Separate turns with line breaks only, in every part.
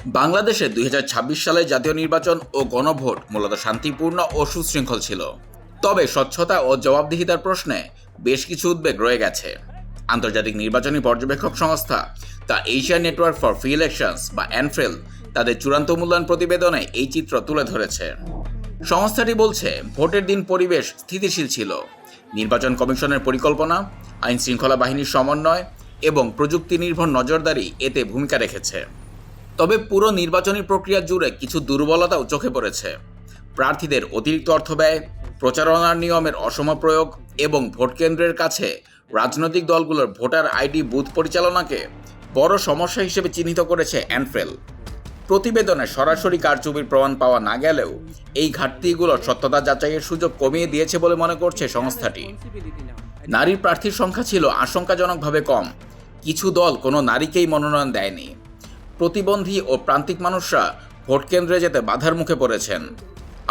বাংলাদেশে ২০২৬ সালে জাতীয় নির্বাচন ও গণভোট মূলত শান্তিপূর্ণ ও সুশৃঙ্খল ছিল। তবে স্বচ্ছতা ও জবাবদিহিতার প্রশ্নে বেশ কিছু উদ্বেগ রয়ে গেছে। আন্তর্জাতিক নির্বাচনী পর্যবেক্ষক সংস্থা the Asian network for free elections বা অ্যানফ্রেল তাদের চূড়ান্ত মূল্যায়ন প্রতিবেদনে এই চিত্র তুলে ধরেছে। সংস্থাটি বলছে, ভোটের দিন পরিবেশ স্থিতিশীল ছিল। নির্বাচন কমিশনের পরিকল্পনা, আইন শৃঙ্খলা বাহিনীর সমন্বয় এবং প্রযুক্তি নির্ভর নজরদারি এতে ভূমিকা রেখেছে। তবে পুরো নির্বাচনী প্রক্রিয়া জুড়ে কিছু দুর্বলতাও চোখে পড়েছে। প্রার্থীদের অতিরিক্ত অর্থ ব্যয়, প্রচারণার নিয়মের অসম প্রয়োগ এবং ভোট কেন্দ্রের কাছে রাজনৈতিক দলগুলোর ভোটার আইডি বুথ পরিচালনাকে বড় সমস্যা হিসেবে চিহ্নিত করেছে অ্যানফ্রেল। প্রতিবেদনে সরাসরি কারচুপির প্রমাণ পাওয়া না গেলেও এই ঘাটতিগুলোর সত্যতা যাচাইয়ের সুযোগ কমিয়ে দিয়েছে বলে মনে করছে সংস্থাটি। নারী প্রার্থীর সংখ্যা ছিল আশঙ্কাজনকভাবে কম। কিছু দল কোনো নারীকেই মনোনয়ন দেয়নি। প্রতিবন্ধী ও প্রান্তিক মানুষরা ভোট কেন্দ্রে যেতে বাধার মুখে পড়েছেন।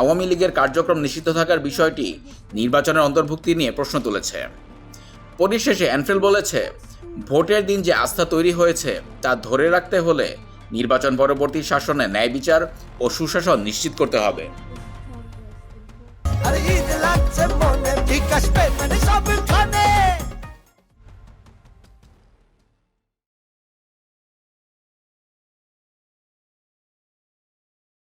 আওয়ামী লীগের কার্যক্রম নিষিদ্ধ থাকার বিষয়টি নির্বাচনের অন্তর্ভুক্তি নিয়ে প্রশ্ন তুলেছে। পরিশেষে অ্যানফ্রেল বলেছে, ভোটের দিন যে আস্থা তৈরি হয়েছে তা ধরে রাখতে হলে নির্বাচন পরবর্তী শাসনে ন্যায় বিচার ও সুশাসন নিশ্চিত করতে হবে।